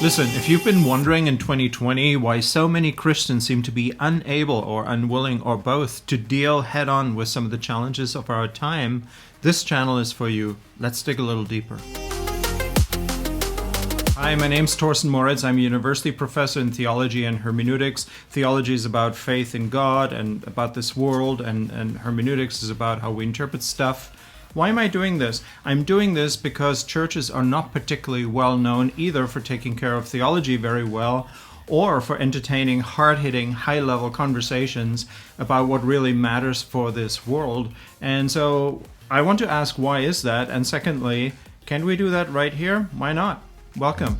Listen, if you've been wondering in 2020 why so many Christians seem to be unable or unwilling or both to deal head-on with some of the challenges of our time, this channel is for you. Let's dig a little deeper. Hi, my name's Thorsten Moritz. I'm a university professor in theology and hermeneutics. Theology is about faith in God and about this world, and hermeneutics is about how we interpret stuff. Why am I doing this? I'm doing this because churches are not particularly well known either for taking care of theology very well or for entertaining hard-hitting, high-level conversations about what really matters for this world. And so I want to ask, why is that? And secondly, can we do that right here? Why not? Welcome.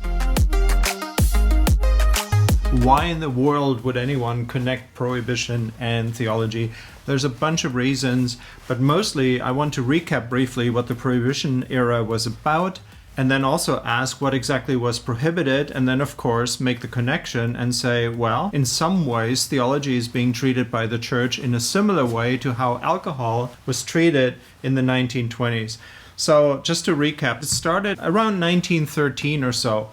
Why in the world would anyone connect prohibition and theology? There's a bunch of reasons, but mostly I want to recap briefly what the Prohibition era was about, and then also ask what exactly was prohibited, and then of course make the connection and say, well, in some ways theology is being treated by the church in a similar way to how alcohol was treated in the 1920s. So just to recap, it started around 1913 or so.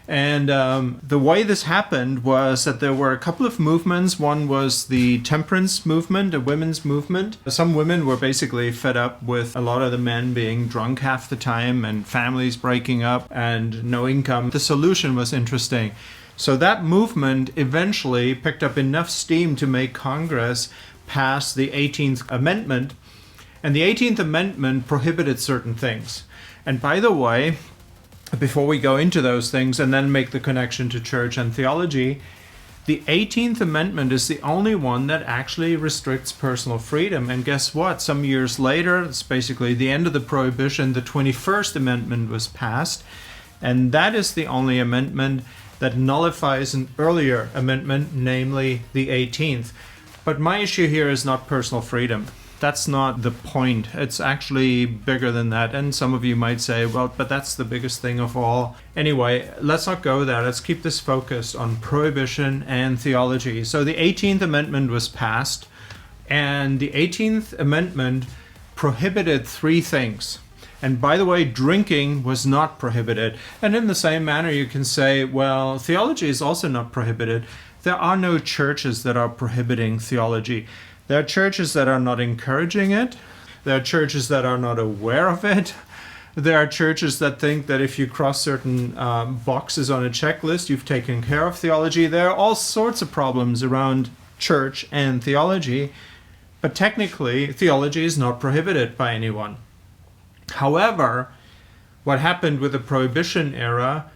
And the way this happened was that there were a couple of movements. One was the temperance movement, a women's movement. Some women were basically fed up with a lot of the men being drunk half the time and families breaking up and no income. The solution was interesting. So that movement eventually picked up enough steam to make Congress pass the 18th Amendment. And the 18th Amendment prohibited certain things. And by the way, before we go into those things and then make the connection to church and theology, the 18th Amendment is the only one that actually restricts personal freedom. And guess what? Some years later, it's basically the end of the Prohibition, the 21st Amendment was passed. And that is the only amendment that nullifies an earlier amendment, namely the 18th. But my issue here is not personal freedom. That's not the point. It's actually bigger than that. And some of you might say, well, but that's the biggest thing of all. Anyway, let's not go there. Let's keep this focused on prohibition and theology. So the 18th Amendment was passed, and the 18th Amendment prohibited three things. And by the way, drinking was not prohibited. And in the same manner, you can say, well, theology is also not prohibited. There are no churches that are prohibiting theology. There are churches that are not encouraging it. There are churches that are not aware of it. There are churches that think that if you cross certain boxes on a checklist, you've taken care of theology. There are all sorts of problems around church and theology, but technically, theology is not prohibited by anyone. However, what happened with the Prohibition era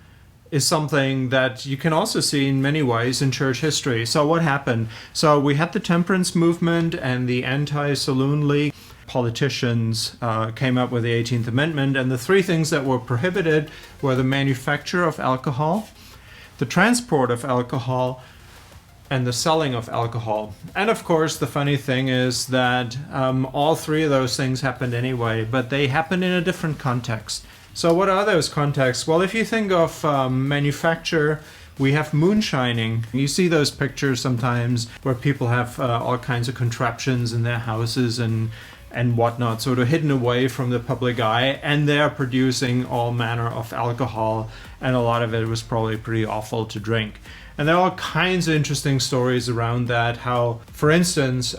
is something that you can also see in many ways in church history. So what happened? So we had the temperance movement and the anti-saloon league. Politicians came up with the 18th Amendment, and the three things that were prohibited were the manufacture of alcohol, the transport of alcohol, and the selling of alcohol. And of course, the funny thing is that all three of those things happened anyway, but they happened in a different context. So what are those contexts? Well, if you think of manufacture, we have moonshining. You see those pictures sometimes where people have all kinds of contraptions in their houses and whatnot, sort of hidden away from the public eye, and they're producing all manner of alcohol, and a lot of it was probably pretty awful to drink. And there are all kinds of interesting stories around that, how, for instance,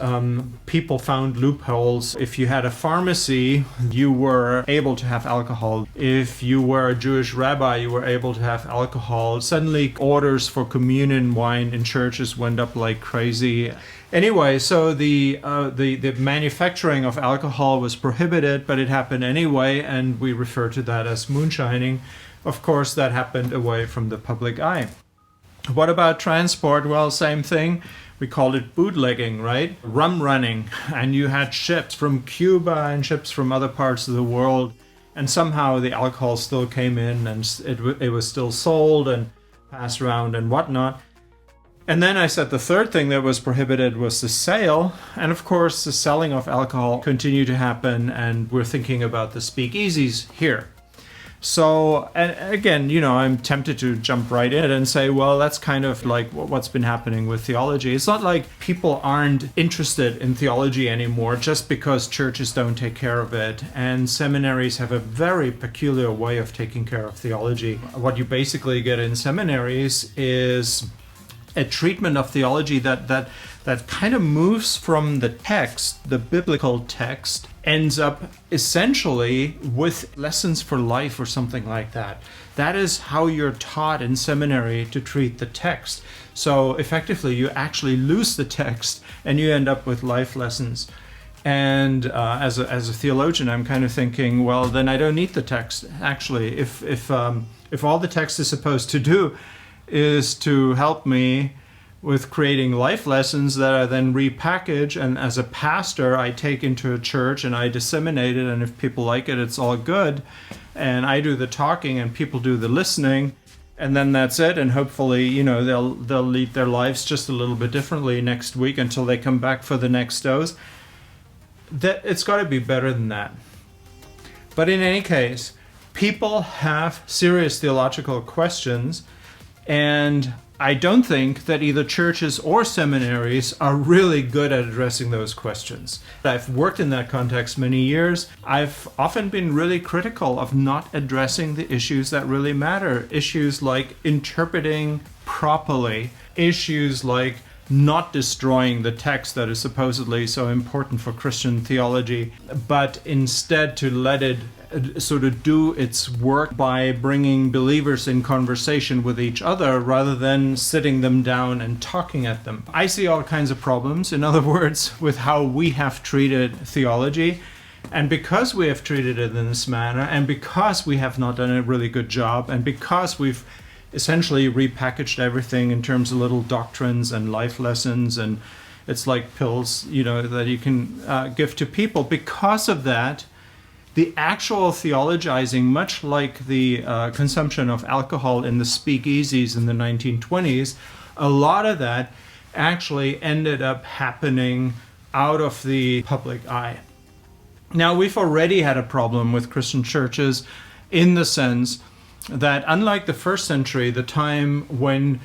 people found loopholes. If you had a pharmacy, you were able to have alcohol. If you were a Jewish rabbi, you were able to have alcohol. Suddenly, orders for communion wine in churches went up like crazy. Anyway, so the manufacturing of alcohol was prohibited, but it happened anyway, and we refer to that as moonshining. Of course, that happened away from the public eye. What about transport? Well, same thing. We called it bootlegging, right? Rum running. And you had ships from Cuba and ships from other parts of the world. And somehow the alcohol still came in and it was still sold and passed around and whatnot. And then I said the third thing that was prohibited was the sale. And of course, the selling of alcohol continued to happen. And we're thinking about the speakeasies here. So, and again, I'm tempted to jump right in and say, well, that's kind of like what's been happening with theology. It's not like people aren't interested in theology anymore just because churches don't take care of it. And seminaries have a very peculiar way of taking care of theology. What you basically get in seminaries is a treatment of theology that kind of moves from the text, the biblical text, ends up essentially with lessons for life or something like that. That is how you're taught in seminary to treat the text. So effectively, you actually lose the text and you end up with life lessons. And as a theologian, I'm kind of thinking, well, then I don't need the text. Actually, if all the text is supposed to do is to help me with creating life lessons that I then repackage, and as a pastor I take into a church and I disseminate it, and if people like it, it's all good, and I do the talking and people do the listening, and then that's it, and hopefully they'll lead their lives just a little bit differently next week until they come back for the next dose. That it's got to be better than that. But in any case, people have serious theological questions, and I don't think that either churches or seminaries are really good at addressing those questions. I've worked in that context many years. I've often been really critical of not addressing the issues that really matter. Issues like interpreting properly, issues like not destroying the text that is supposedly so important for Christian theology, but instead to let it sort of do its work by bringing believers in conversation with each other rather than sitting them down and talking at them. I see all kinds of problems, in other words, with how we have treated theology. And because we have treated it in this manner, and because we have not done a really good job, and because we've essentially repackaged everything in terms of little doctrines and life lessons, and it's like pills, that you can give to people, because of that, the actual theologizing, much like the consumption of alcohol in the speakeasies in the 1920s, a lot of that actually ended up happening out of the public eye. Now, we've already had a problem with Christian churches in the sense that, unlike the first century, the time when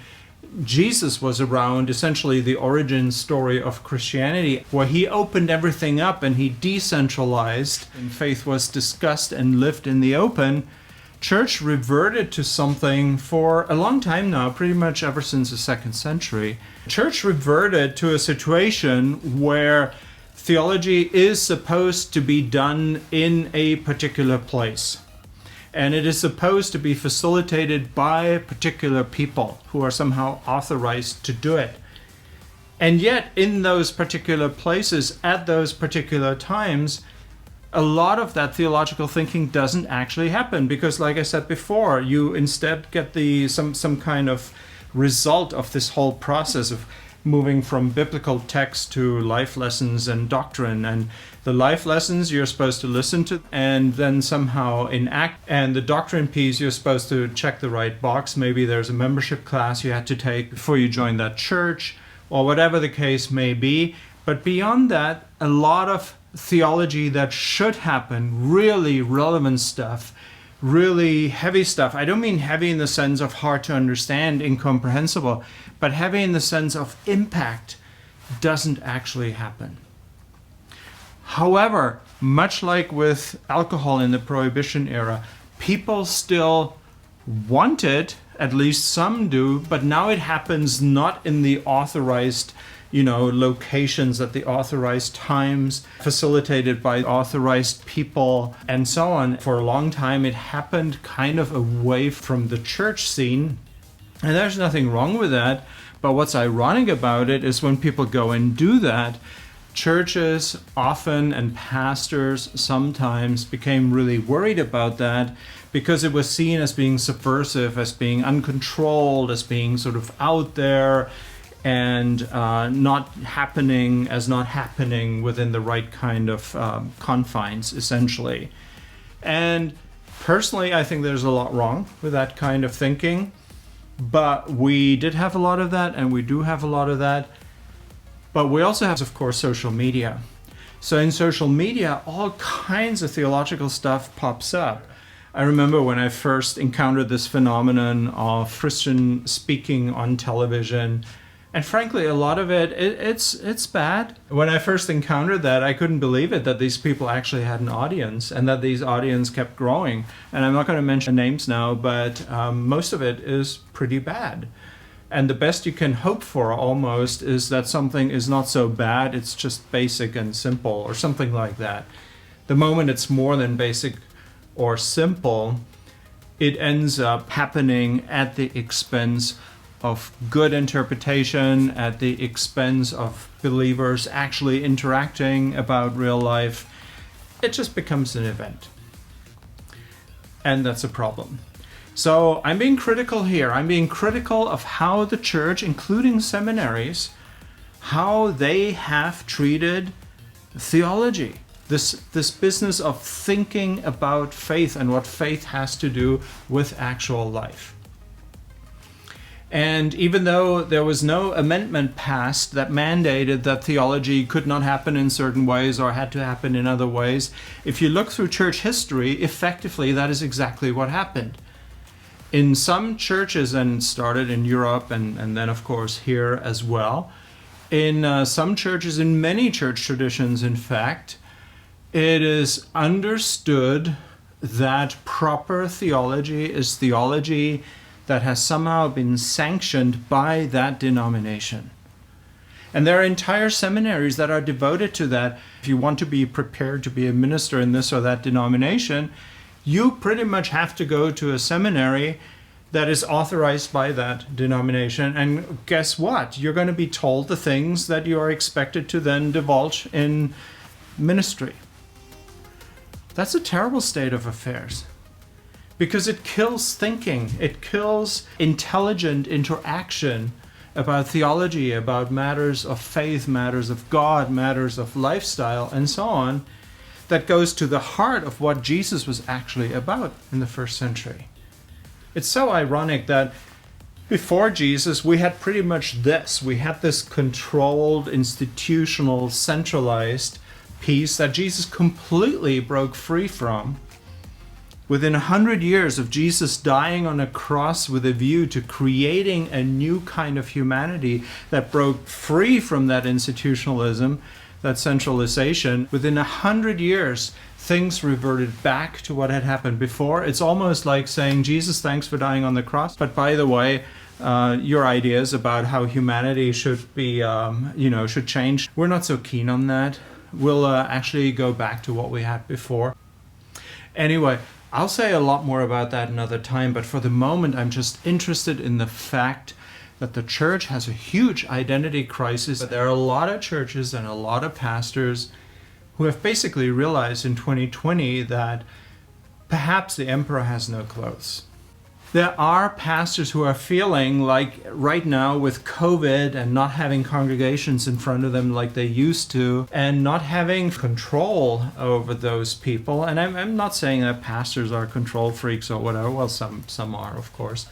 Jesus was around, essentially the origin story of Christianity, where he opened everything up and he decentralized, and faith was discussed and lived in the open, church reverted to something for a long time now, pretty much ever since the second century. Church reverted to a situation where theology is supposed to be done in a particular place. And it is supposed to be facilitated by particular people who are somehow authorized to do it. And yet, in those particular places, at those particular times, a lot of that theological thinking doesn't actually happen. Because, like I said before, you instead get some kind of result of this whole process of moving from biblical text to life lessons and doctrine. And the life lessons you're supposed to listen to and then somehow enact. And the doctrine piece, you're supposed to check the right box. Maybe there's a membership class you had to take before you join that church, or whatever the case may be. But beyond that, a lot of theology that should happen, really relevant stuff, really heavy stuff. I don't mean heavy in the sense of hard to understand, incomprehensible, but heavy in the sense of impact, doesn't actually happen. However, much like with alcohol in the Prohibition era, people still want it, at least some do, but now it happens not in the authorized locations at the authorized times, facilitated by authorized people, and so on. For a long time, it happened kind of away from the church scene, and there's nothing wrong with that. But what's ironic about it is when people go and do that, churches often and pastors sometimes became really worried about that because it was seen as being subversive, as being uncontrolled, as being sort of out there, and not happening within the right kind of confines, essentially. And personally, I think there's a lot wrong with that kind of thinking, but we did have a lot of that, and we do have a lot of that. But we also have, of course, social media. So in social media, all kinds of theological stuff pops up. I remember when I first encountered this phenomenon of Christian speaking on television, and frankly, a lot of it's bad. When I first encountered that, I couldn't believe it, that these people actually had an audience and that these audience kept growing. And I'm not going to mention names now, but most of it is pretty bad. And the best you can hope for almost is that something is not so bad, it's just basic and simple or something like that. The moment it's more than basic or simple, it ends up happening at the expense of good interpretation, at the expense of believers actually interacting about real life. It just becomes an event. And that's a problem. So I'm being critical here. I'm being critical of how the church, including seminaries, how they have treated theology. This business of thinking about faith and what faith has to do with actual life. And even though there was no amendment passed that mandated that theology could not happen in certain ways or had to happen in other ways, if you look through church history, effectively that is exactly what happened. In some churches, and started in Europe and then of course here as well, in some churches, in many church traditions in fact, it is understood that proper theology is theology that has somehow been sanctioned by that denomination. And there are entire seminaries that are devoted to that. If you want to be prepared to be a minister in this or that denomination, you pretty much have to go to a seminary that is authorized by that denomination. And guess what? You're going to be told the things that you are expected to then divulge in ministry. That's a terrible state of affairs. Because it kills thinking, it kills intelligent interaction about theology, about matters of faith, matters of God, matters of lifestyle, and so on, that goes to the heart of what Jesus was actually about in the first century. It's so ironic that before Jesus, we had pretty much this. We had this controlled, institutional, centralized piece that Jesus completely broke free from. Within 100 years of Jesus dying on a cross with a view to creating a new kind of humanity that broke free from that institutionalism, that centralization, within 100 years, things reverted back to what had happened before. It's almost like saying, Jesus, thanks for dying on the cross. But by the way, your ideas about how humanity should be, should change, we're not so keen on that. We'll actually go back to what we had before. Anyway, I'll say a lot more about that another time, but for the moment I'm just interested in the fact that the church has a huge identity crisis. There are a lot of churches and a lot of pastors who have basically realized in 2020 that perhaps the emperor has no clothes. There are pastors who are feeling like right now with COVID and not having congregations in front of them like they used to and not having control over those people. And I'm not saying that pastors are control freaks or whatever. Well, some are, of course.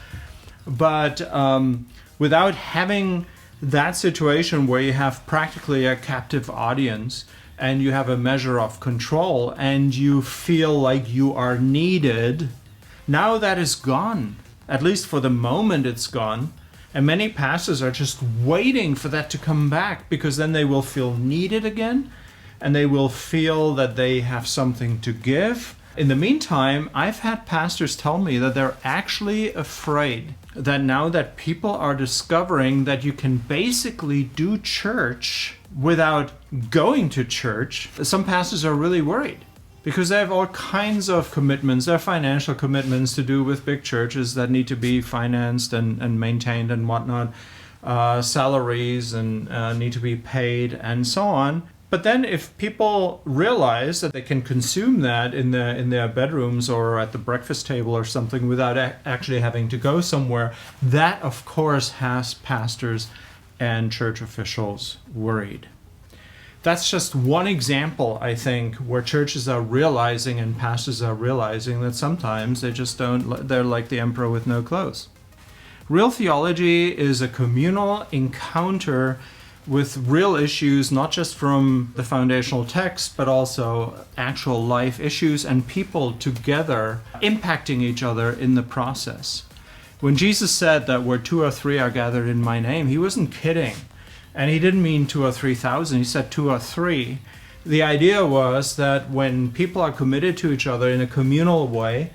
But without having that situation where you have practically a captive audience and you have a measure of control and you feel like you are needed, now that is gone. At least for the moment it's gone. And many pastors are just waiting for that to come back because then they will feel needed again and they will feel that they have something to give. In the meantime, I've had pastors tell me that they're actually afraid that now that people are discovering that you can basically do church without going to church, some pastors are really worried. Because they have all kinds of commitments. There are financial commitments to do with big churches that need to be financed and maintained and whatnot. Salaries and need to be paid and so on. But then if people realize that they can consume that in their bedrooms or at the breakfast table or something without actually having to go somewhere, that of course has pastors and church officials worried. That's just one example, I think, where churches are realizing and pastors are realizing that sometimes they just don't, they're like the emperor with no clothes. Real theology is a communal encounter with real issues, not just from the foundational text, but also actual life issues and people together impacting each other in the process. When Jesus said that where 2 or 3 are gathered in my name, he wasn't kidding. And he didn't mean 2 or 3,000, he said 2 or 3. The idea was that when people are committed to each other in a communal way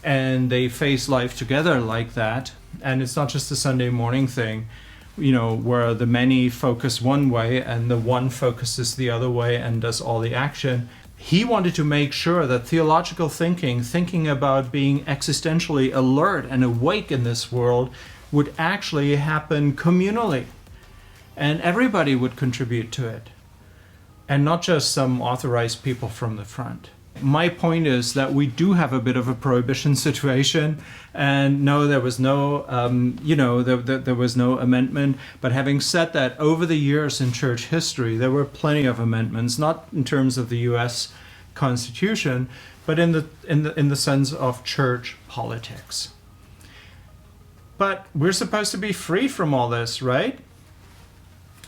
and they face life together like that, and it's not just a Sunday morning thing, where the many focus one way and the one focuses the other way and does all the action. He wanted to make sure that theological thinking about being existentially alert and awake in this world, would actually happen communally. And everybody would contribute to it. And not just some authorized people from the front. My point is that we do have a bit of a prohibition situation, and no, there was no, there was no amendment. But having said that, over the years in church history, there were plenty of amendments, not in terms of the U.S. Constitution, but in the sense of church politics. But we're supposed to be free from all this, right?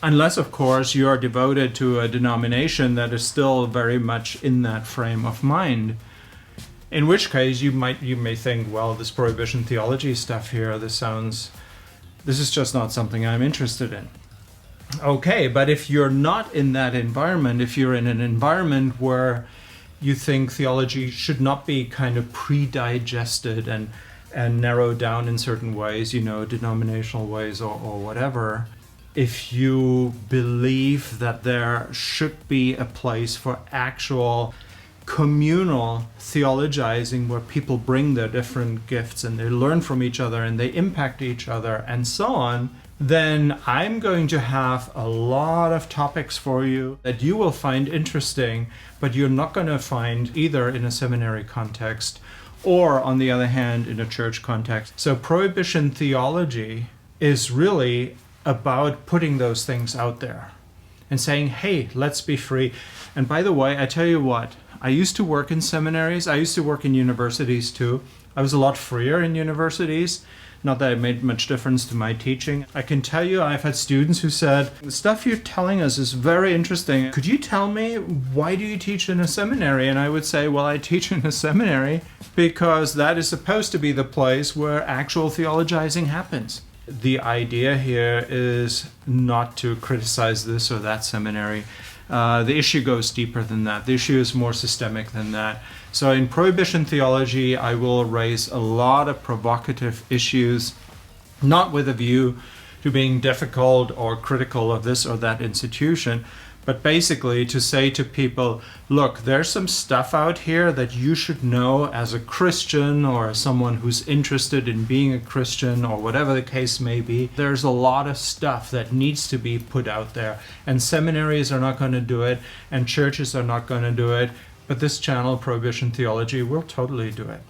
Unless, of course, you are devoted to a denomination that is still very much in that frame of mind. In which case, you may think, well, this prohibition theology stuff here, this is just not something I'm interested in. Okay, but if you're not in that environment, if you're in an environment where you think theology should not be kind of pre-digested and narrowed down in certain ways, denominational ways or whatever, if you believe that there should be a place for actual communal theologizing where people bring their different gifts and they learn from each other and they impact each other and so on, then I'm going to have a lot of topics for you that you will find interesting, but you're not going to find either in a seminary context or, on the other hand, in a church context. So prohibition theology is really about putting those things out there and saying, hey, let's be free. And by the way, I tell you what, I used to work in seminaries. I used to work in universities too. I was a lot freer in universities. Not that it made much difference to my teaching. I can tell you I've had students who said, the stuff you're telling us is very interesting. Could you tell me, why do you teach in a seminary? And I would say, well, I teach in a seminary because that is supposed to be the place where actual theologizing happens. The idea here is not to criticize this or that seminary. The issue goes deeper than that. The issue is more systemic than that. So in prohibition theology, I will raise a lot of provocative issues, not with a view to being difficult or critical of this or that institution, but basically to say to people, look, there's some stuff out here that you should know as a Christian or as someone who's interested in being a Christian or whatever the case may be. There's a lot of stuff that needs to be put out there, and seminaries are not going to do it and churches are not going to do it, but this channel, Prohibition Theology, will totally do it.